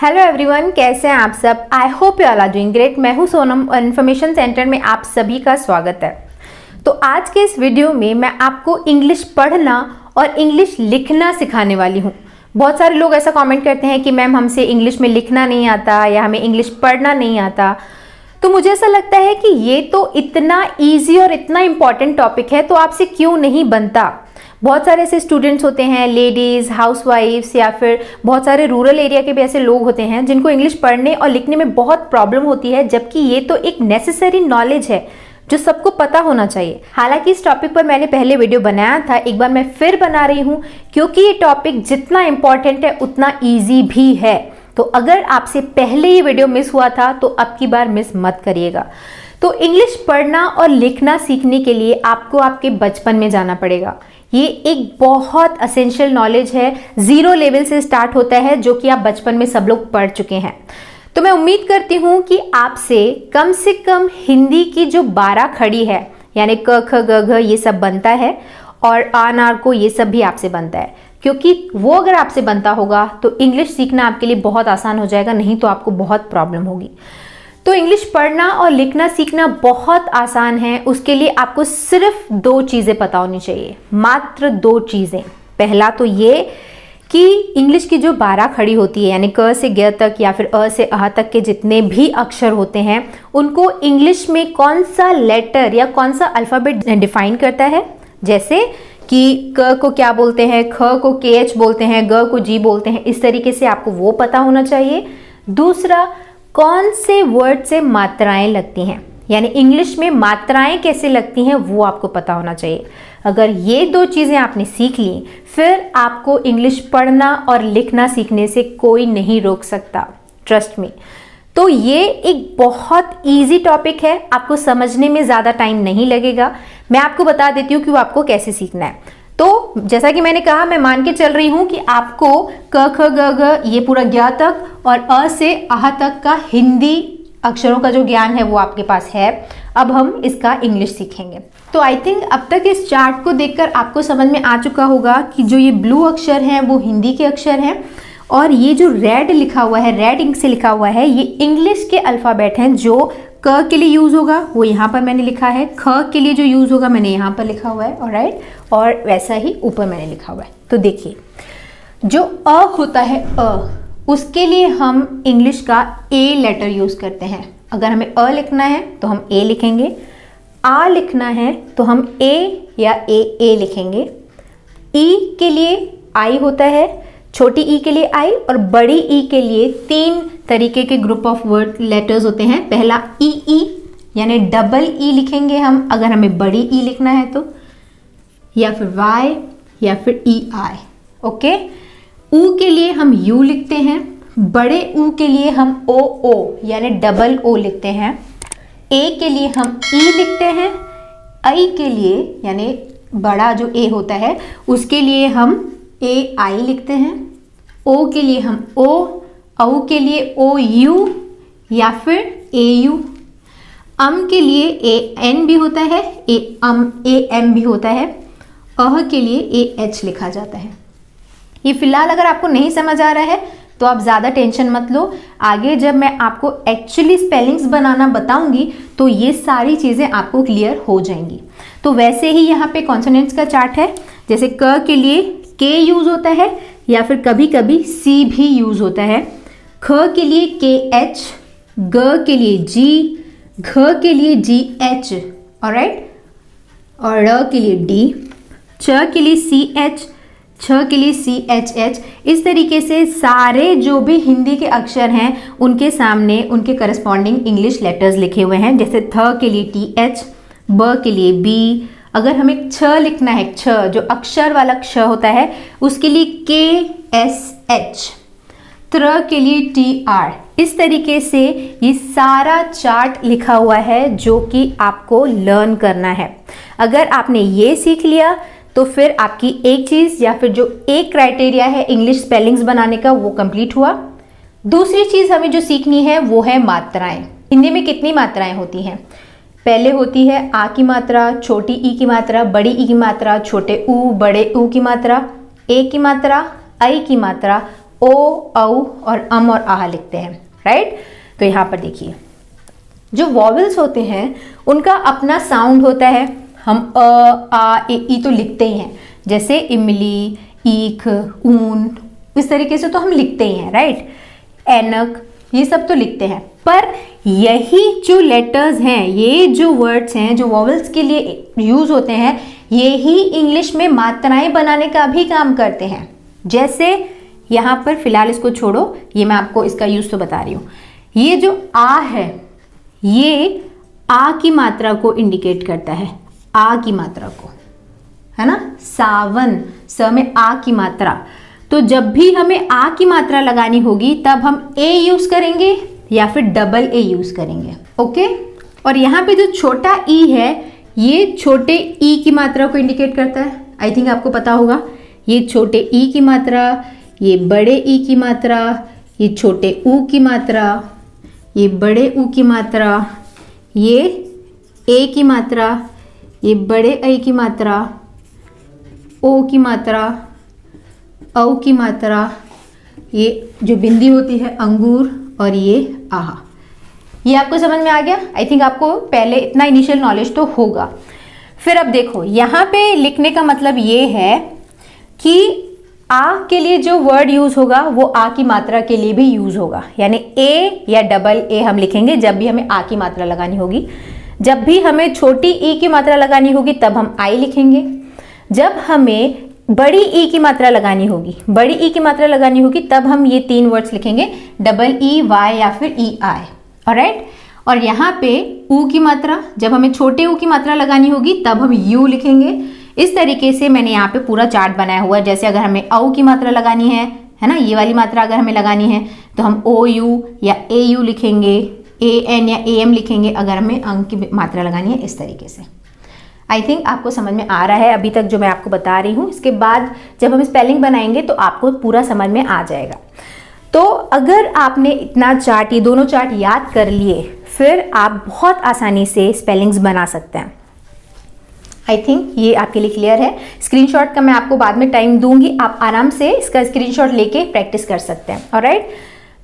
Hello everyone, कैसे हैं आप सब। I hope you all are doing great. मैं हूं सोनम और इन्फॉर्मेशन सेंटर में आप सभी का स्वागत है। तो आज के इस वीडियो में मैं आपको इंग्लिश पढ़ना और इंग्लिश लिखना सिखाने वाली हूं। बहुत सारे लोग ऐसा कमेंट करते हैं कि मैम हमसे इंग्लिश में लिखना नहीं आता या हमें इंग्लिश पढ़ना नहीं आता। तो मुझे ऐसा लगता है कि ये तो इतना ईजी और इतना इम्पॉर्टेंट टॉपिक है, तो आपसे क्यों नहीं बनता। बहुत सारे ऐसे स्टूडेंट्स होते हैं, लेडीज़, हाउसवाइफ्स या फिर बहुत सारे रूरल एरिया के भी ऐसे लोग होते हैं जिनको इंग्लिश पढ़ने और लिखने में बहुत प्रॉब्लम होती है, जबकि ये तो एक नेसेसरी नॉलेज है जो सबको पता होना चाहिए। हालांकि इस टॉपिक पर मैंने पहले वीडियो बनाया था, एक बार मैं फिर बना रही हूँ क्योंकि ये टॉपिक जितना इम्पॉर्टेंट है उतना ईजी भी है। तो अगर आपसे पहले ये वीडियो मिस हुआ था तो अब की बार मिस मत करिएगा। तो इंग्लिश पढ़ना और लिखना सीखने के लिए आपको आपके बचपन में जाना पड़ेगा। ये एक बहुत असेंशियल नॉलेज है, 0 लेवल से स्टार्ट होता है, जो कि आप बचपन में सब लोग पढ़ चुके हैं। तो मैं उम्मीद करती हूँ कि आपसे कम हिंदी की जो 12 खड़ी है, यानी क ख ग घ ये सब बनता है और आ नार को ये सब भी आपसे बनता है, क्योंकि वो अगर आपसे बनता होगा तो इंग्लिश सीखना आपके लिए बहुत आसान हो जाएगा, नहीं तो आपको बहुत प्रॉब्लम होगी। तो इंग्लिश पढ़ना और लिखना सीखना बहुत आसान है। उसके लिए आपको सिर्फ 2 चीज़ें पता होनी चाहिए, मात्र 2 चीज़ें। पहला तो ये कि इंग्लिश की जो 12 खड़ी होती है, यानी क से ग तक या फिर अ से अह तक के जितने भी अक्षर होते हैं, उनको इंग्लिश में कौन सा लेटर या कौन सा अल्फ़ाबेट डिफाइन करता है। जैसे कि क को क्या बोलते हैं, ख को KH बोलते हैं, ग को G बोलते हैं। इस तरीके से आपको वो पता होना चाहिए। दूसरा, कौन से वर्ड से मात्राएं लगती हैं, यानी इंग्लिश में मात्राएं कैसे लगती हैं वो आपको पता होना चाहिए। अगर ये 2 चीज़ें आपने सीख ली, फिर आपको इंग्लिश पढ़ना और लिखना सीखने से कोई नहीं रोक सकता, ट्रस्ट मी। तो ये एक बहुत इजी टॉपिक है, आपको समझने में ज़्यादा टाइम नहीं लगेगा। मैं आपको बता देती हूँ कि वो आपको कैसे सीखना है। तो जैसा कि मैंने कहा, मैं मान के चल रही हूँ कि आपको क ख ग घ ये पूरा ज्ञ तक और अ से आह तक का हिंदी अक्षरों का जो ज्ञान है वो आपके पास है। अब हम इसका इंग्लिश सीखेंगे। तो आई थिंक अब तक इस चार्ट को देखकर आपको समझ में आ चुका होगा कि जो ये ब्लू अक्षर हैं वो हिंदी के अक्षर हैं, और ये जो रेड लिखा हुआ है, रेड इंक से लिखा हुआ है, ये इंग्लिश के अल्फ़ाबेट हैं। जो क के लिए यूज़ होगा वो यहाँ पर मैंने लिखा है, ख के लिए जो यूज़ होगा मैंने यहाँ पर लिखा हुआ है, ऑलराइट, और वैसा ही ऊपर मैंने लिखा हुआ है। तो देखिए, जो अ होता है अ, उसके लिए हम इंग्लिश का ए लेटर यूज़ करते हैं। अगर हमें अ लिखना है तो हम ए लिखेंगे, आ लिखना है तो हम ए या ए लिखेंगे। ई के लिए आई होता है, छोटी ई के लिए आई, और बड़ी ई के लिए 3 तरीके के ग्रुप ऑफ वर्ड लेटर्स होते हैं। पहला ई यानी डबल ई लिखेंगे हम अगर हमें बड़ी ई लिखना है तो, या फिर वाई या फिर ई आई। ओके, ऊ के लिए हम यू लिखते हैं, बड़े ऊ के लिए हम ओ यानी डबल ओ लिखते हैं। ए के लिए हम ई लिखते हैं, आई के लिए यानी बड़ा जो ए होता है उसके लिए हम ए आई लिखते हैं। ओ के लिए हम ओ, औ के लिए ओ यू या फिर ए यू। अम के लिए ए एन भी होता है, ए एम भी होता है। अह के लिए ए एच लिखा जाता है। ये फिलहाल अगर आपको नहीं समझ आ रहा है तो आप ज़्यादा टेंशन मत लो, आगे जब मैं आपको एक्चुअली स्पेलिंग्स बनाना बताऊंगी तो ये सारी चीज़ें आपको क्लियर हो जाएंगी। तो वैसे ही यहाँ पे कॉन्सोनेंट्स का चार्ट है। जैसे क के लिए के यूज़ होता है या फिर कभी कभी सी भी यूज़ होता है। ख के लिए के एच, ग के लिए जी, घ के लिए जी एच, ऑलराइट, और ड़ के लिए डी, च के लिए सी एच, छ के लिए सी एच एच। इस तरीके से सारे जो भी हिंदी के अक्षर हैं उनके सामने उनके करस्पॉन्डिंग इंग्लिश लेटर्स लिखे हुए हैं। जैसे थ के लिए टी एच, ब के लिए बी। अगर हमें छ लिखना है, छ जो अक्षर वाला क्ष होता है उसके लिए के एस एच, त्र के लिए टी आर। इस तरीके से ये सारा चार्ट लिखा हुआ है जो कि आपको लर्न करना है। अगर आपने ये सीख लिया तो फिर आपकी एक चीज़ या फिर जो एक क्राइटेरिया है इंग्लिश स्पेलिंग्स बनाने का वो कंप्लीट हुआ। दूसरी चीज़ हमें जो सीखनी है वो है मात्राएं। हिंदी में कितनी मात्राएं होती हैं? पहले होती है आ की मात्रा, छोटी ई की मात्रा, बड़ी ई की मात्रा, छोटे ऊ, बड़े ऊ की मात्रा, ए की मात्रा, आई की मात्रा, ओ, औ और और आह लिखते हैं, राइट। तो यहाँ पर देखिए जो वॉवेल्स होते हैं उनका अपना साउंड होता है। हम आ, ई तो लिखते ही हैं, जैसे इमली, ईख, ऊन, इस तरीके से तो हम लिखते ही हैं, राइट। ऐनक, ये सब तो लिखते हैं। पर यही जो लेटर्स हैं, ये जो वर्ड्स हैं जो वॉवेल्स के लिए यूज होते हैं, ये ही इंग्लिश में मात्राएं बनाने का भी काम करते हैं। जैसे यहाँ पर फिलहाल इसको छोड़ो, ये मैं आपको इसका यूज तो बता रही हूँ। ये जो आ है, ये आ की मात्रा को इंडिकेट करता है, आ की मात्रा को, है ना। सावन, स में आ की मात्रा। तो जब भी हमें आ की मात्रा लगानी होगी तब हम ए यूज करेंगे या फिर डबल ए यूज करेंगे, ओके। और यहाँ पे जो छोटा ई है, ये छोटे ई की मात्रा को इंडिकेट करता है। आई थिंक आपको पता होगा, ये छोटे ई की मात्रा, ये बड़े ई की मात्रा, ये छोटे ऊ की मात्रा, ये बड़े ऊ की मात्रा, ये ए की मात्रा, ये बड़े ए की मात्रा, ओ की मात्रा, औ की मात्रा, ये जो बिंदी होती है अंगूर, और ये आह। ये आपको समझ में आ गया। आई थिंक आपको पहले इतना इनिशियल नॉलेज तो होगा। फिर अब देखो यहाँ पे लिखने का मतलब ये है कि आ के लिए जो वर्ड यूज होगा वो आ की मात्रा के लिए भी यूज होगा, यानी ए या डबल ए हम लिखेंगे जब भी हमें आ की मात्रा लगानी होगी। जब भी हमें छोटी ई की मात्रा लगानी होगी तब हम आई लिखेंगे। जब हमें बड़ी ई की मात्रा लगानी होगी, बड़ी ई की मात्रा लगानी होगी तब हम ये तीन वर्ड्स लिखेंगे, डबल ई वाई या फिर ई आई, ऑलराइट। और यहाँ पे ऊ की मात्रा, जब हमें छोटे ऊ की मात्रा लगानी होगी तब हम यू लिखेंगे। इस तरीके से मैंने यहाँ पे पूरा चार्ट बनाया हुआ है। जैसे अगर हमें औ की मात्रा लगानी है ना, ये वाली मात्रा अगर हमें लगानी है तो हम ओ यू या ए यू लिखेंगे, ए एन या ए एम लिखेंगे अगर हमें अंक की मात्रा लगानी है, इस तरीके से। आई थिंक आपको समझ में आ रहा है अभी तक जो मैं आपको बता रही हूँ। इसके बाद जब हम स्पेलिंग बनाएंगे तो आपको पूरा समझ में आ जाएगा। तो अगर आपने इतना चार्ट, ये दोनों चार्ट याद कर लिए, फिर आप बहुत आसानी से स्पेलिंग्स बना सकते हैं। आई थिंक ये आपके लिए क्लियर है। स्क्रीनशॉट का मैं आपको बाद में टाइम दूंगी, आप आराम से इसका स्क्रीनशॉट लेके प्रैक्टिस कर सकते हैं, ऑलराइट।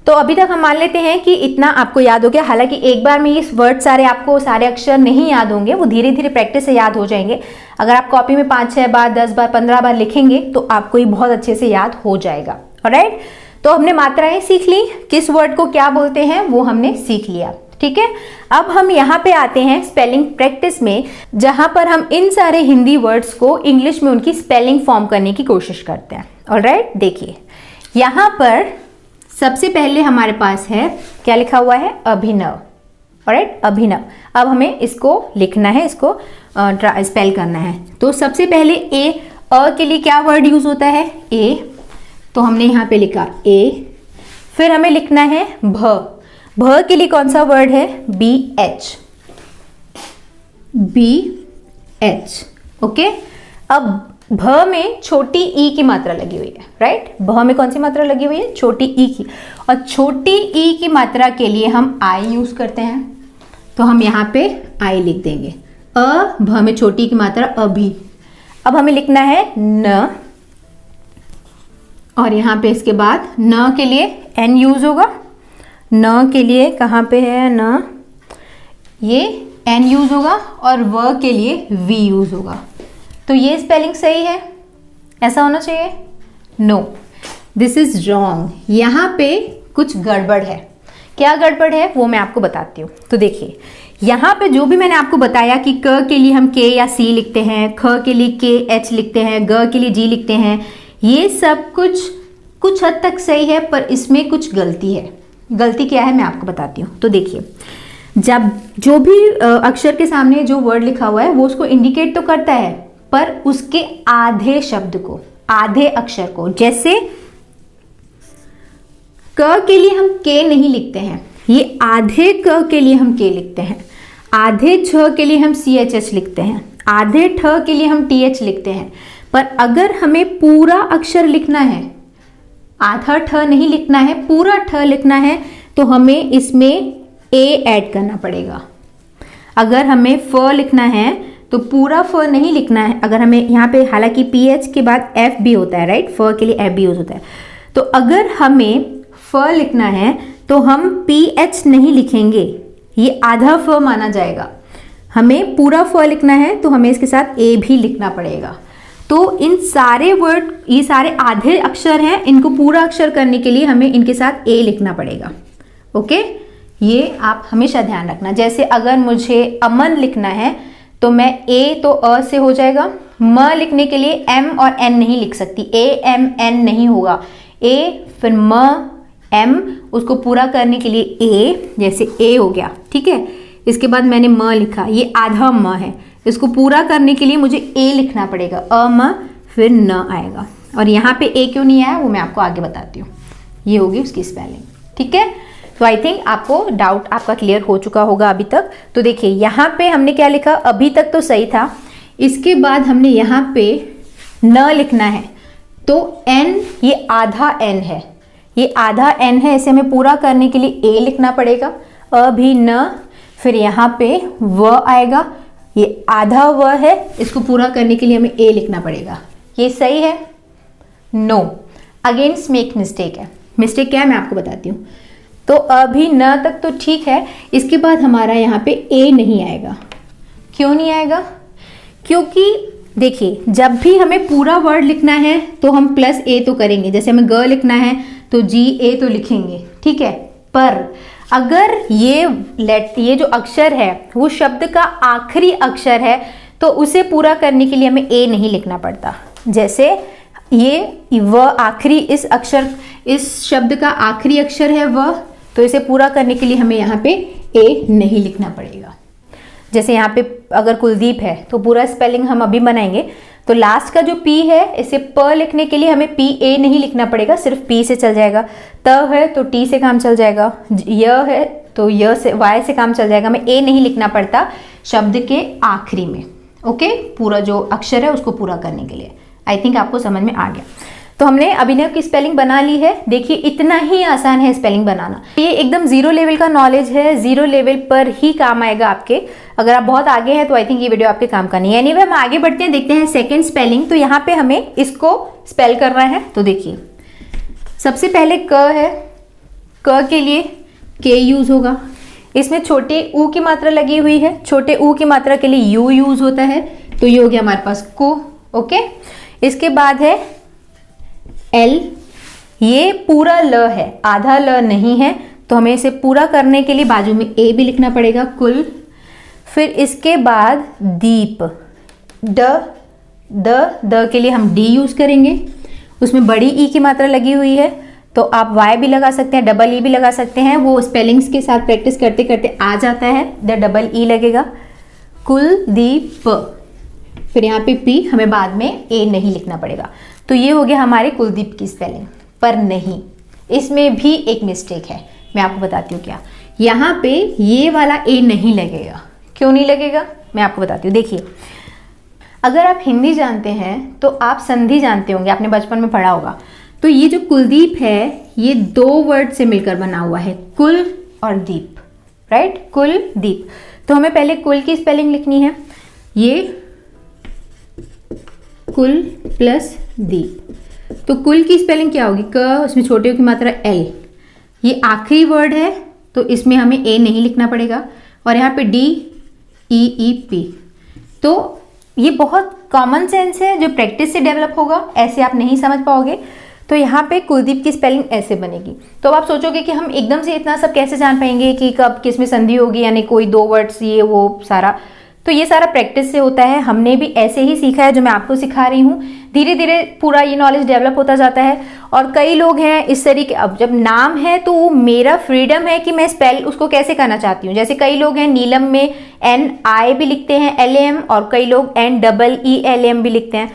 तो अभी तक हम मान लेते हैं कि इतना आपको याद हो गया। हालांकि एक बार में ये वर्ड सारे आपको, सारे अक्षर नहीं याद होंगे, वो धीरे धीरे प्रैक्टिस से याद हो जाएंगे। अगर आप कॉपी में 5-6 बार, 10 बार, 15 बार लिखेंगे तो आपको ये बहुत अच्छे से याद हो जाएगा, ऑलराइट। तो हमने मात्राएं सीख ली, किस वर्ड को क्या बोलते हैं वो हमने सीख लिया, ठीक है। अब हम यहाँ पे आते हैं स्पेलिंग प्रैक्टिस में, जहां पर हम इन सारे हिंदी वर्ड्स को इंग्लिश में उनकी स्पेलिंग फॉर्म करने की कोशिश करते हैं, ऑलराइट। देखिए यहाँ पर सबसे पहले हमारे पास है, क्या लिखा हुआ है, अभिनव, ऑलराइट, अभिनव। अब हमें इसको लिखना है, इसको स्पेल करना है। तो सबसे पहले ए, अ के लिए क्या वर्ड यूज होता है, ए, तो हमने यहाँ पे लिखा ए। फिर हमें लिखना है भ, भ के लिए कौन सा वर्ड है, B H, B H, okay. अब भ में छोटी ई की मात्रा लगी हुई है, राइट। भ में कौन सी मात्रा लगी हुई है, छोटी ई की। और छोटी ई की मात्रा के लिए हम आई यूज करते हैं, तो हम यहाँ पे आई लिख देंगे। अ, भ में छोटी की मात्रा अभी। अब हमें लिखना है न, और यहाँ पे इसके बाद न के लिए एन यूज होगा। न के लिए कहाँ पे है, न, ये एन यूज होगा, और व के लिए वी यूज होगा। तो ये स्पेलिंग सही है, ऐसा होना चाहिए, नो, दिस इज रॉन्ग। यहाँ पे कुछ गड़बड़ है। क्या गड़बड़ है वो मैं आपको बताती हूँ। तो देखिए यहाँ पे जो भी मैंने आपको बताया कि क के लिए हम के या सी लिखते हैं, ख के लिए के एच लिखते हैं, ग के लिए जी लिखते हैं, ये सब कुछ हद तक सही है, पर इसमें कुछ गलती है। गलती क्या है मैं आपको बताती हूँ। तो देखिए जब जो भी अक्षर के सामने जो वर्ड लिखा हुआ है वो उसको इंडिकेट तो करता है, पर उसके आधे शब्द को, आधे अक्षर को, जैसे क के लिए हम के नहीं लिखते हैं, ये आधे क के लिए हम के लिखते हैं, आधे छ के लिए हम सी एच एच लिखते हैं, आधे ठ के लिए हम टी एच लिखते हैं। पर अगर हमें पूरा अक्षर लिखना है, आधा ठ नहीं लिखना है, पूरा ठ लिखना है, तो हमें इसमें ए ऐड करना पड़ेगा। अगर हमें फ लिखना है तो पूरा फ नहीं लिखना है। अगर हमें यहाँ पे, हालांकि पी एच के बाद एफ भी होता है, राइट, फ के लिए एफ भी यूज होता है, तो अगर हमें फ लिखना है तो हम PH नहीं लिखेंगे, ये आधा फ माना जाएगा। हमें पूरा फ लिखना है तो हमें इसके साथ ए भी लिखना पड़ेगा। तो इन सारे वर्ड, ये सारे आधे अक्षर हैं, इनको पूरा अक्षर करने के लिए हमें इनके साथ ए लिखना पड़ेगा। ओके, ये आप हमेशा ध्यान रखना। जैसे अगर मुझे अमन लिखना है तो मैं ए तो अ से हो जाएगा, म लिखने के लिए एम और एन नहीं लिख सकती, ए एम एन नहीं होगा, ए फिर म एम, उसको पूरा करने के लिए ए, जैसे ए हो गया, ठीक है। इसके बाद मैंने म लिखा, ये आधा म है, इसको पूरा करने के लिए मुझे ए लिखना पड़ेगा, अ म फिर न आएगा। और यहाँ पे ए क्यों नहीं आया वो मैं आपको आगे बताती हूँ। ये होगी उसकी स्पेलिंग, ठीक है। तो आई थिंक आपको डाउट आपका क्लियर हो चुका होगा अभी तक। तो देखिए यहाँ पे हमने क्या लिखा, अभी तक तो सही था, इसके बाद हमने यहाँ पे न लिखना है, तो एन, ये आधा एन है, ये आधा एन है, इसे हमें पूरा करने के लिए ए लिखना पड़ेगा, अभी न, फिर यहाँ पे व आएगा, ये आधा व है, इसको पूरा करने के लिए हमें ए लिखना पड़ेगा। ये सही है? नो, अगेंस्ट मेक मिस्टेक है। मिस्टेक क्या है मैं आपको बताती हूँ। तो अभी न तक तो ठीक है, इसके बाद हमारा यहाँ पे ए नहीं आएगा। क्यों नहीं आएगा? क्योंकि देखिए जब भी हमें पूरा वर्ड लिखना है तो हम प्लस ए तो करेंगे, जैसे हमें ग लिखना है तो जी ए तो लिखेंगे, ठीक है। पर अगर ये जो अक्षर है वो शब्द का आखिरी अक्षर है तो उसे पूरा करने के लिए हमें ए नहीं लिखना पड़ता। जैसे ये व आखिरी, इस शब्द का आखिरी अक्षर है व, तो इसे पूरा करने के लिए हमें यहाँ पे ए नहीं लिखना पड़ेगा। जैसे यहाँ पे अगर कुलदीप है तो पूरा स्पेलिंग हम अभी बनाएंगे, तो लास्ट का जो पी है इसे प लिखने के लिए हमें पी ए नहीं लिखना पड़ेगा, सिर्फ पी से चल जाएगा। त है तो टी से काम चल जाएगा, य है तो य से, वाई से काम चल जाएगा, हमें ए नहीं लिखना पड़ता शब्द के आखिरी में। ओके, पूरा जो अक्षर है उसको पूरा करने के लिए। आई थिंक आपको समझ में आ गया। तो हमने अभिनव की स्पेलिंग बना ली है। देखिए इतना ही आसान है स्पेलिंग बनाना, ये एकदम जीरो लेवल का नॉलेज है, जीरो लेवल पर ही काम आएगा आपके। अगर आप बहुत आगे हैं तो आई थिंक ये वीडियो आपके काम का नहीं है। एनीवे हम आगे बढ़ते हैं, देखते हैं सेकंड स्पेलिंग। तो यहाँ पे हमें इसको स्पेल करना है। तो देखिए सबसे पहले क है, क के लिए के यूज होगा, इसमें छोटे ऊ की मात्रा लगी हुई है, छोटे ऊ की मात्रा के लिए यू यूज होता है, तो ये हो गया हमारे पास को। ओके, इसके बाद है एल, ये पूरा ल है, आधा ल नहीं है, तो हमें इसे पूरा करने के लिए बाजू में ए भी लिखना पड़ेगा, कुल। फिर इसके बाद दीप, द के लिए हम डी यूज करेंगे, उसमें बड़ी ई की मात्रा लगी हुई है, तो आप वाई भी लगा सकते हैं, डबल ई भी लगा सकते हैं, वो स्पेलिंग्स के साथ प्रैक्टिस करते करते आ जाता है, द डबल ई लगेगा, कुलदीप। फिर यहाँ पे पी, हमें बाद में ए नहीं लिखना पड़ेगा। तो ये हो गया हमारे कुलदीप की स्पेलिंग। पर नहीं, इसमें भी एक मिस्टेक है, मैं आपको बताती हूँ क्या। यहाँ पे ये वाला ए नहीं लगेगा। क्यों नहीं लगेगा मैं आपको बताती हूँ। देखिए अगर आप हिंदी जानते हैं तो आप संधि जानते होंगे, आपने बचपन में पढ़ा होगा। तो ये जो कुलदीप है ये दो वर्ड से मिलकर बना हुआ है, कुल और दीप, राइट, कुलदीप। तो हमें पहले कुल की स्पेलिंग लिखनी है, ये कुल प्लस दीप। तो कुल की स्पेलिंग क्या होगी, क, उसमें छोटे की मात्रा एल, ये आखिरी वर्ड है तो इसमें हमें ए नहीं लिखना पड़ेगा, और यहाँ पे डी ई ई पी। तो ये बहुत कॉमन सेंस है जो प्रैक्टिस से डेवलप होगा, ऐसे आप नहीं समझ पाओगे। तो यहाँ पे कुलदीप की स्पेलिंग ऐसे बनेगी। तो अब आप सोचोगे कि हम एकदम से इतना सब कैसे जान पाएंगे कि कब किस में संधि होगी, यानी कोई दो वर्ड्स ये वो सारा। तो ये सारा प्रैक्टिस से होता है, हमने भी ऐसे ही सीखा है जो मैं आपको सिखा रही हूँ। धीरे धीरे पूरा ये नॉलेज डेवलप होता जाता है। और कई लोग हैं इस तरीके, अब जब नाम है तो वो मेरा फ्रीडम है कि मैं स्पेल उसको कैसे करना चाहती हूँ। जैसे कई लोग हैं नीलम में एन आई भी लिखते हैं LAM, और कई लोग NEELM भी लिखते हैं।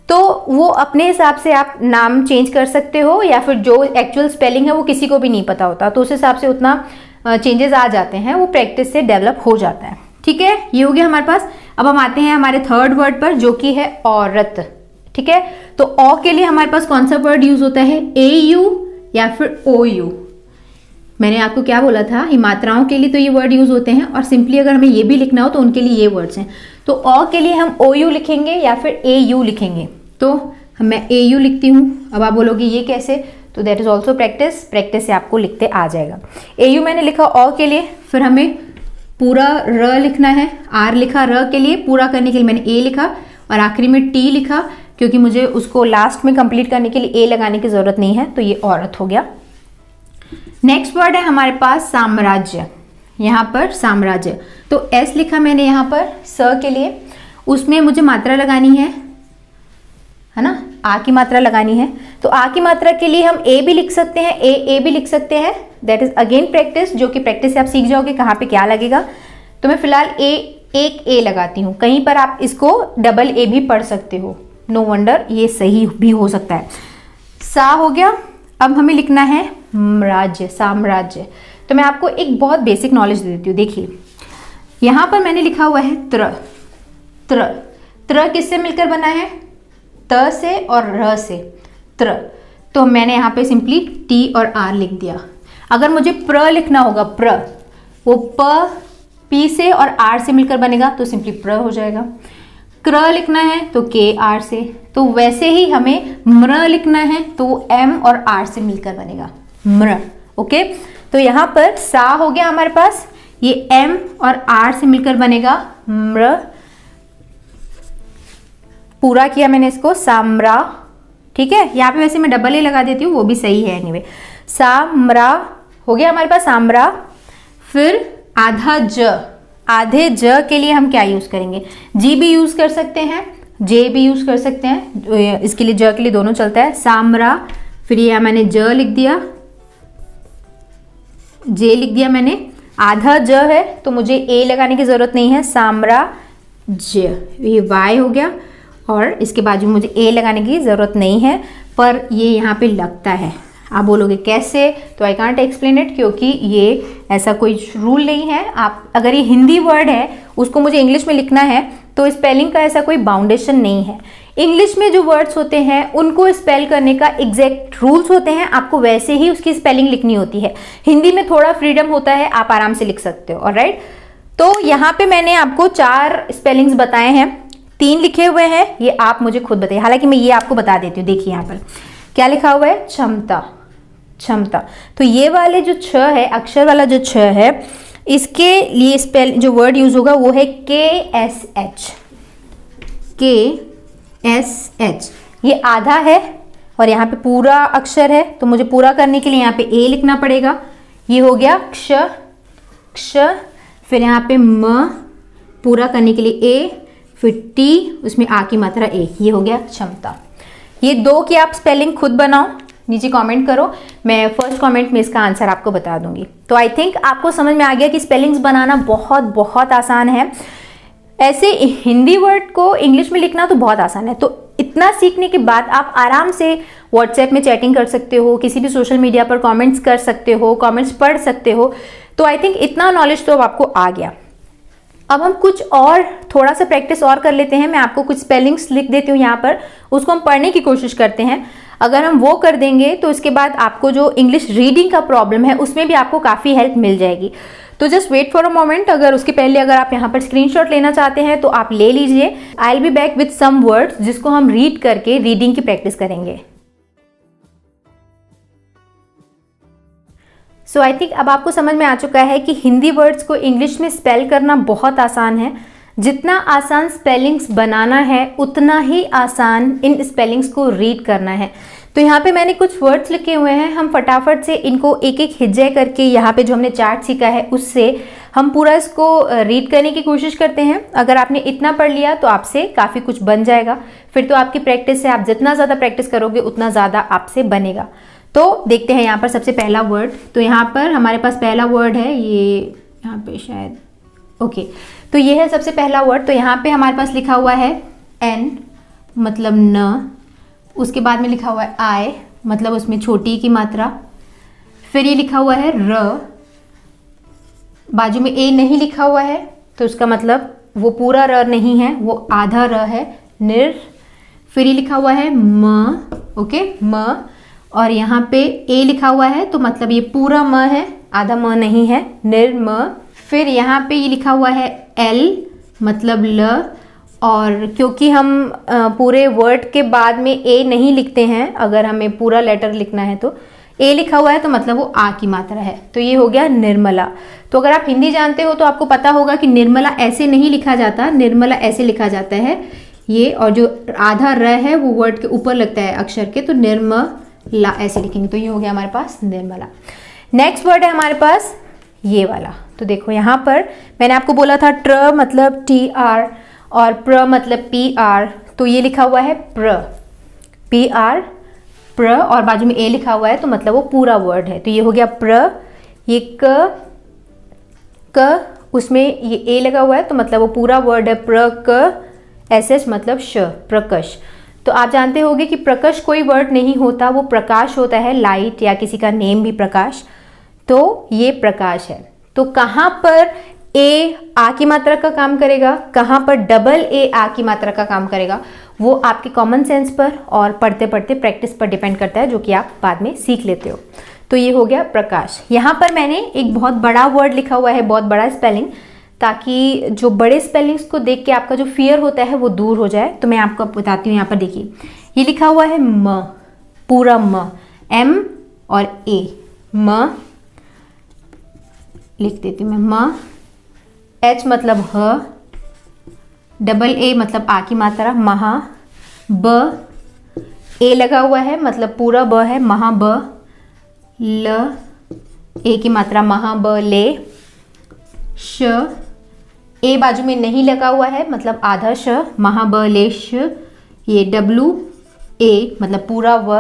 तो वो अपने हिसाब से आप नाम चेंज कर सकते हो, या फिर जो एक्चुअल स्पेलिंग है वो किसी को भी नहीं पता होता, तो उस हिसाब से उतना चेंजेस आ जाते हैं, वो प्रैक्टिस से डेवलप हो जाता है। ठीक है, ये हो गया हमारे पास। अब हम आते हैं हमारे थर्ड वर्ड पर जो कि है औरत। ठीक है, तो औ के लिए हमारे पास कौन सा वर्ड यूज होता है, AU या फिर OU। मैंने आपको क्या बोला था, ये मात्राओं के लिए तो ये वर्ड यूज होते हैं, और सिंपली अगर हमें ये भी लिखना हो तो उनके लिए ये वर्ड्स हैं। तो औ के लिए हम OU लिखेंगे या फिर AU लिखेंगे। तो मैं AU लिखती हूँ। अब आप बोलोगे ये कैसे, तो that is also practice. Practice से आपको लिखते आ जाएगा। AU मैंने लिखा अ के लिए, फिर हमें पूरा र लिखना है। आर लिखा र के लिए, पूरा करने के लिए मैंने ए लिखा और आखिरी में टी लिखा, क्योंकि मुझे उसको लास्ट में कंप्लीट करने के लिए ए लगाने की जरूरत नहीं है, तो ये औरत हो गया। नेक्स्ट वर्ड है हमारे पास साम्राज्य। यहाँ पर साम्राज्य, तो एस लिखा मैंने यहाँ पर स के लिए, उसमें मुझे मात्रा लगानी है ना, आ की मात्रा लगानी है। तो आ की मात्रा के लिए हम ए भी लिख सकते हैं, ए भी लिख सकते हैं। दैट इज अगेन प्रैक्टिस, जो कि प्रैक्टिस से आप सीख जाओगे कहाँ पे क्या लगेगा। तो मैं फिलहाल एक ए लगाती हूँ, कहीं पर आप इसको डबल ए भी पढ़ सकते हो, नो वंडर ये सही भी हो सकता है। सा हो गया। अब हमें लिखना है राज्य, साम्राज्य। तो मैं आपको एक बहुत बेसिक नॉलेज दे देती हूँ। देखिए यहाँ पर मैंने लिखा हुआ है त्र। त्र त्र किससे मिलकर बना है? त से और र से, त्र। तो मैंने यहाँ पे सिंपली टी और आर लिख दिया। अगर मुझे प्र लिखना होगा, प्र, वो प पी से और आर से मिलकर बनेगा, तो सिंपली प्र हो जाएगा। क्र लिखना है तो के आर से, तो वैसे ही हमें म्र लिखना है तो एम और आर से मिलकर बनेगा, म्र। ओके, तो यहाँ पर सा हो गया हमारे पास, ये एम और आर से मिलकर बनेगा म्र। पूरा किया मैंने इसको, साम्रा। ठीक है, यहाँ पे वैसे मैं डबल ए लगा देती हूँ, वो भी सही है। एनीवे, साम्रा हो गया हमारे पास, साम्रा। फिर आधा ज, आधे ज के लिए हम क्या यूज करेंगे? जी भी यूज कर सकते हैं, जे भी यूज कर सकते हैं, इसके लिए ज के लिए दोनों चलता है। सामरा, फिर ये मैंने ज लिख दिया, जे लिख दिया मैंने। आधा ज है तो मुझे ए लगाने की जरूरत नहीं है, सामरा ज, ये वाई हो गया। और इसके बाजू में मुझे ए लगाने की ज़रूरत नहीं है, पर ये यहाँ पे लगता है। आप बोलोगे कैसे? तो आई कांट एक्सप्लेन इट, क्योंकि ये ऐसा कोई रूल नहीं है। आप अगर ये हिंदी वर्ड है उसको मुझे इंग्लिश में लिखना है तो स्पेलिंग का ऐसा कोई बाउंडेशन नहीं है। इंग्लिश में जो वर्ड्स होते हैं उनको स्पेल करने का एग्जैक्ट रूल्स होते हैं, आपको वैसे ही उसकी स्पेलिंग लिखनी होती है। हिंदी में थोड़ा फ्रीडम होता है, आप आराम से लिख सकते हो। ऑलराइट, तो यहाँ पे मैंने आपको 4 स्पेलिंग्स बताए हैं, 3 लिखे हुए हैं, ये आप मुझे खुद बताइए। हालांकि मैं ये आपको बता देती हूँ। देखिए यहाँ पर क्या लिखा हुआ है, क्षमता, क्षमता। तो ये वाले जो छ है, अक्षर वाला जो छ है, इसके लिए स्पेल जो वर्ड यूज होगा वो है KSH, KSH। ये आधा है और यहाँ पे पूरा अक्षर है, तो मुझे पूरा करने के लिए यहाँ पे ए लिखना पड़ेगा। ये हो गया क्ष, क्ष। फिर यहाँ पे म, पूरा करने के लिए ए, फिर टी, उसमें आ की मात्रा ए, ये हो गया क्षमता। ये 2 की आप स्पेलिंग खुद बनाओ, नीचे कमेंट करो, मैं फर्स्ट कमेंट में इसका आंसर आपको बता दूंगी। तो आई थिंक आपको समझ में आ गया कि स्पेलिंग्स बनाना बहुत बहुत आसान है। ऐसे हिंदी वर्ड को इंग्लिश में लिखना तो बहुत आसान है। तो इतना सीखने के बाद आप आराम से व्हाट्सएप में चैटिंग कर सकते हो, किसी भी सोशल मीडिया पर कमेंट्स कर सकते हो, कमेंट्स पढ़ सकते हो। तो आई थिंक इतना नॉलेज तो अब आपको आ गया। अब हम कुछ और थोड़ा सा प्रैक्टिस और कर लेते हैं। मैं आपको कुछ स्पेलिंग्स लिख देती हूँ यहाँ पर, उसको हम पढ़ने की कोशिश करते हैं। अगर हम वो कर देंगे तो इसके बाद आपको जो इंग्लिश रीडिंग का प्रॉब्लम है उसमें भी आपको काफ़ी हेल्प मिल जाएगी। तो just wait for a moment. अगर उसके पहले अगर आप यहाँ पर स्क्रीनशॉट लेना चाहते हैं तो आप ले लीजिए। I will be back with some words जिसको हम रीड करके रीडिंग की प्रैक्टिस करेंगे। सो आई थिंक अब आपको समझ में आ चुका है कि हिंदी वर्ड्स को इंग्लिश में स्पेल करना बहुत आसान है। जितना आसान स्पेलिंग्स बनाना है उतना ही आसान इन स्पेलिंग्स को रीड करना है। तो यहाँ पे मैंने कुछ वर्ड्स लिखे हुए हैं, हम फटाफट से इनको एक एक हिज्जे करके यहाँ पे जो हमने चार्ट सीखा है उससे हम पूरा इसको रीड करने की कोशिश करते हैं। अगर आपने इतना पढ़ लिया तो आपसे काफ़ी कुछ बन जाएगा। फिर तो आपकी प्रैक्टिस से, आप जितना ज़्यादा प्रैक्टिस करोगे उतना ज़्यादा आपसे बनेगा। तो देखते हैं यहाँ पर सबसे पहला वर्ड। तो यहाँ पर हमारे पास पहला वर्ड है, ये यहाँ पे शायद, ओके। तो ये है सबसे पहला वर्ड। तो यहाँ पे हमारे पास लिखा हुआ है एन, मतलब न। उसके बाद में लिखा हुआ है आई, मतलब उसमें छोटी की मात्रा। फिर ये लिखा हुआ है र, बाजू में ए नहीं लिखा हुआ है तो उसका मतलब वो पूरा र नहीं है, वो आधा र है, निर। फिर ये लिखा हुआ है म, ओके, म। और यहाँ पे ए लिखा हुआ है तो मतलब ये पूरा म है, आधा म नहीं है, निर्म। फिर यहाँ पे ये लिखा हुआ है एल, मतलब ल। और क्योंकि हम पूरे वर्ड के बाद में ए नहीं लिखते हैं, अगर हमें पूरा लेटर लिखना है तो ए लिखा हुआ है तो मतलब वो आ की मात्रा है। तो ये हो गया निर्मला। तो अगर आप हिंदी जानते हो तो आपको पता होगा कि निर्मला ऐसे नहीं लिखा जाता, निर्मला ऐसे लिखा जाता है ये, और जो आधा र है वो वर्ड के ऊपर लगता है अक्षर के, तो निर्मला ऐसे लिखेंगे। तो ये हो गया हमारे पास निर्मला। नेक्स्ट वर्ड है हमारे पास ये वाला। तो देखो यहाँ पर मैंने आपको बोला था ट्र मतलब टी आर और प्र मतलब पी आर, तो ये लिखा हुआ है प्र, पी आर प्र, और बाजू में ए लिखा हुआ है तो मतलब वो पूरा वर्ड है। तो ये हो गया प्र। ये क उसमें ये ए लगा हुआ है तो मतलब वो पूरा वर्ड है प्र क एस एच मतलब श, प्रकश। तो आप जानते होंगे कि प्रकश कोई वर्ड नहीं होता, वो प्रकाश होता है, लाइट, या किसी का नेम भी प्रकाश। तो ये प्रकाश है। तो कहाँ पर ए आ की मात्रा का काम करेगा, कहाँ पर डबल ए आ की मात्रा का काम करेगा, वो आपके कॉमन सेंस पर और पढ़ते पढ़ते प्रैक्टिस पर डिपेंड करता है, जो कि आप बाद में सीख लेते हो। तो ये हो गया प्रकाश। यहाँ पर मैंने एक बहुत बड़ा वर्ड लिखा हुआ है, बहुत बड़ा स्पेलिंग, ताकि जो बड़े स्पेलिंग्स को देख के आपका जो फियर होता है वो दूर हो जाए। तो मैं आपको बताती हूँ। यहाँ पर देखिए ये लिखा हुआ है म, पूरा म, एम और ए, म लिख देती हूँ मैं, म, एच मतलब ह, डबल ए मतलब आ की मात्रा, महा, ब, ए लगा हुआ है मतलब पूरा ब है, महा ब, ल, ए की मात्रा महा ब ले, श, ए बाजू में नहीं लगा हुआ है मतलब आधा श, महा ब ले श, ये डब्लू ए मतलब पूरा व,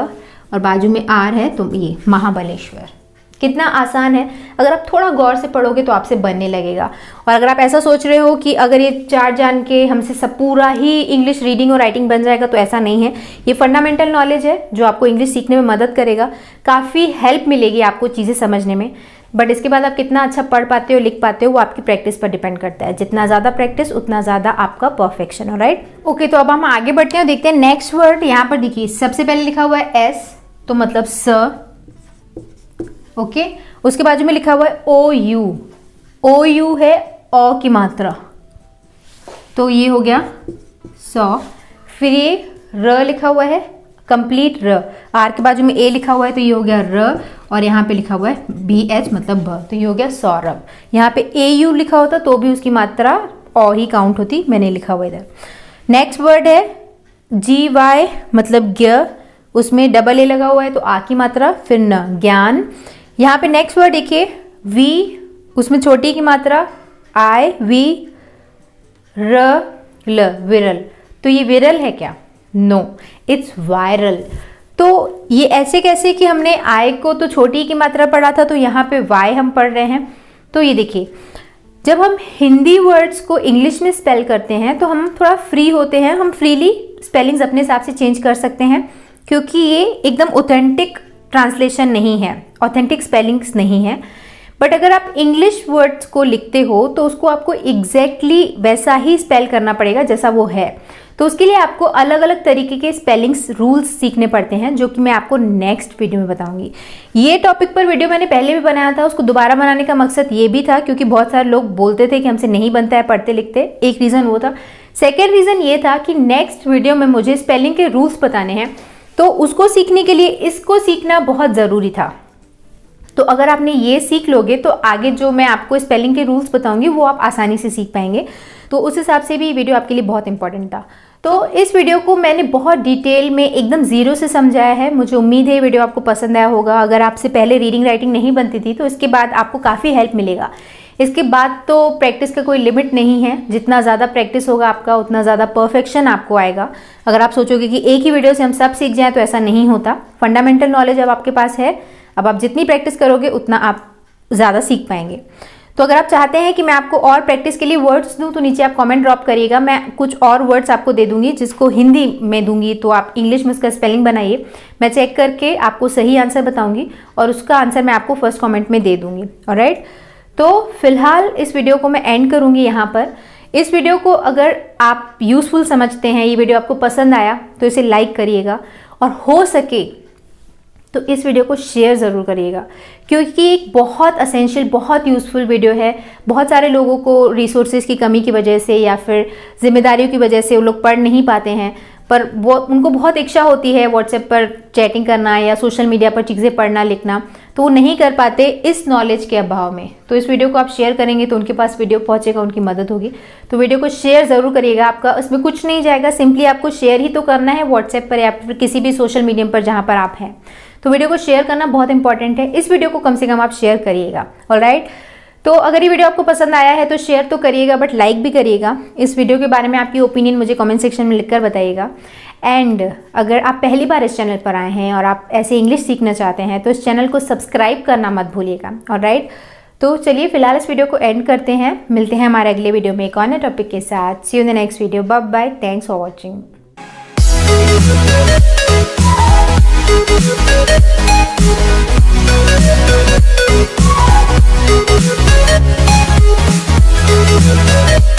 और बाजू में आर है तो ये महाबलेश्वर। कितना आसान है, अगर आप थोड़ा गौर से पढ़ोगे तो आपसे बनने लगेगा। और अगर आप ऐसा सोच रहे हो कि अगर ये चार जान के हमसे सब पूरा ही इंग्लिश रीडिंग और राइटिंग बन जाएगा, तो ऐसा नहीं है। ये फंडामेंटल नॉलेज है जो आपको इंग्लिश सीखने में मदद करेगा, काफ़ी हेल्प मिलेगी आपको चीज़ें समझने में। बट इसके बाद आप कितना अच्छा पढ़ पाते हो, लिख पाते हो, वो आपकी प्रैक्टिस पर डिपेंड करता है। जितना ज़्यादा प्रैक्टिस उतना ज़्यादा आपका परफेक्शन हो, राइट। ओके, तो अब हम आगे बढ़ते हैं और देखते हैं नेक्स्ट वर्ड। यहाँ पर देखिए सबसे पहले लिखा हुआ है एस, तो मतलब स, ओके। उसके बाजू में लिखा हुआ है ओ यू, ओ यू है ओ की मात्रा, तो ये हो गया सौ। फिर ये र लिखा हुआ है कंप्लीट र, आर के बाजू में ए लिखा हुआ है तो ये हो गया र, और यहाँ पे लिखा हुआ है बी एच मतलब ब, तो ये हो गया सौरभ। यहाँ पे ए यू लिखा होता तो भी उसकी मात्रा ओ ही काउंट होती, मैंने लिखा हुआ इधर। नेक्स्ट वर्ड है जी वाई मतलब ज्ञ, उसमें डबल ए लगा हुआ है तो आ की मात्रा, फिर न, ज्ञान। यहाँ पे नेक्स्ट वर्ड देखिए वी, उसमें छोटी की मात्रा आई, वी, र, ल, विरल। तो ये विरल है क्या? No, it's viral. तो ये ऐसे कैसे कि हमने आई को तो छोटी की मात्रा पढ़ा था, तो यहाँ पे वाई हम पढ़ रहे हैं। तो ये देखिए जब हम हिंदी वर्ड्स को इंग्लिश में स्पेल करते हैं तो हम थोड़ा फ्री होते हैं, हम फ्रीली स्पेलिंग्स अपने हिसाब से चेंज कर सकते हैं, क्योंकि ये एकदम ऑथेंटिक ट्रांसलेशन नहीं है, ऑथेंटिक स्पेलिंग्स नहीं है। बट अगर आप इंग्लिश वर्ड्स को लिखते हो तो उसको आपको एग्जैक्टली वैसा ही स्पेल करना पड़ेगा जैसा वो है। तो उसके लिए आपको अलग अलग तरीके के स्पेलिंग्स रूल्स सीखने पड़ते हैं, जो कि मैं आपको नेक्स्ट वीडियो में बताऊंगी। ये टॉपिक पर वीडियो मैंने पहले भी बनाया था, उसको दोबारा बनाने का मकसद ये भी था क्योंकि बहुत सारे लोग बोलते थे कि हमसे नहीं बनता है पढ़ते लिखते, एक रीज़न वो था। सेकेंड रीज़न ये था कि नेक्स्ट वीडियो में मुझे स्पेलिंग के रूल्स बताने हैं, तो उसको सीखने के लिए इसको सीखना बहुत ज़रूरी था। तो अगर आपने ये सीख लोगे तो आगे जो मैं आपको स्पेलिंग के रूल्स बताऊंगी वो आप आसानी से सीख पाएंगे। तो उस हिसाब से भी वीडियो आपके लिए बहुत इंपॉर्टेंट था। तो इस वीडियो को मैंने बहुत डिटेल में एकदम ज़ीरो से समझाया है। मुझे उम्मीद है ये वीडियो आपको पसंद आया होगा। अगर आपसे पहले रीडिंग राइटिंग नहीं बनती थी तो इसके बाद आपको काफ़ी हेल्प मिलेगा। इसके बाद तो प्रैक्टिस का कोई लिमिट नहीं है, जितना ज़्यादा प्रैक्टिस होगा आपका उतना ज़्यादा परफेक्शन आपको आएगा। अगर आप सोचोगे कि एक ही वीडियो से हम सब सीख जाएं तो ऐसा नहीं होता। फंडामेंटल नॉलेज अब आपके पास है, अब आप जितनी प्रैक्टिस करोगे उतना आप ज़्यादा सीख पाएंगे। तो अगर आप चाहते हैं कि मैं आपको और प्रैक्टिस के लिए वर्ड्स दूं तो नीचे आप कमेंट ड्रॉप करिएगा, मैं कुछ और वर्ड्स आपको दे दूंगी जिसको हिंदी में दूंगी, तो आप इंग्लिश में उसका स्पेलिंग बनाइए। मैं चेक करके आपको सही आंसर बताऊंगी और उसका आंसर मैं आपको फर्स्ट कमेंट में दे दूंगी। ऑलराइट, तो फिलहाल इस वीडियो को मैं एंड करूंगी यहाँ पर। इस वीडियो को अगर आप यूजफुल समझते हैं, ये वीडियो आपको पसंद आया तो इसे लाइक करिएगा, और हो सके तो इस वीडियो को शेयर ज़रूर करिएगा, क्योंकि एक बहुत असेंशियल, बहुत यूज़फुल वीडियो है। बहुत सारे लोगों को रिसोर्सेज की कमी की वजह से या फिर जिम्मेदारियों की वजह से वो लोग पढ़ नहीं पाते हैं, पर वो उनको बहुत इच्छा होती है व्हाट्सएप पर चैटिंग करना या सोशल मीडिया पर चीज़ें पढ़ना लिखना, तो वो नहीं कर पाते इस नॉलेज के अभाव में। तो इस वीडियो को आप शेयर करेंगे तो उनके पास वीडियो पहुंचेगा, उनकी मदद होगी। तो वीडियो को शेयर ज़रूर करिएगा। आपका उसमें कुछ नहीं जाएगा, सिंपली आपको शेयर ही तो करना है व्हाट्सएप पर या फिर किसी भी सोशल मीडियम पर जहाँ पर आप हैं। तो वीडियो को शेयर करना बहुत इंपॉर्टेंट है। इस वीडियो को कम से कम आप शेयर करिएगा। ऑलराइट, तो अगर ये वीडियो आपको पसंद आया है तो शेयर तो करिएगा, बट लाइक भी करिएगा। इस वीडियो के बारे में आपकी ओपिनियन मुझे कमेंट सेक्शन में लिखकर बताइएगा। एंड अगर आप पहली बार इस चैनल पर आए हैं और आप ऐसे इंग्लिश सीखना चाहते हैं तो इस चैनल को सब्सक्राइब करना मत भूलिएगा। ऑलराइट, तो चलिए फिलहाल इस वीडियो को एंड करते हैं। मिलते हैं हमारे अगले वीडियो में एक और नए टॉपिक के साथ। See you in the next video. Bye bye, thanks for watching. We'll be right back.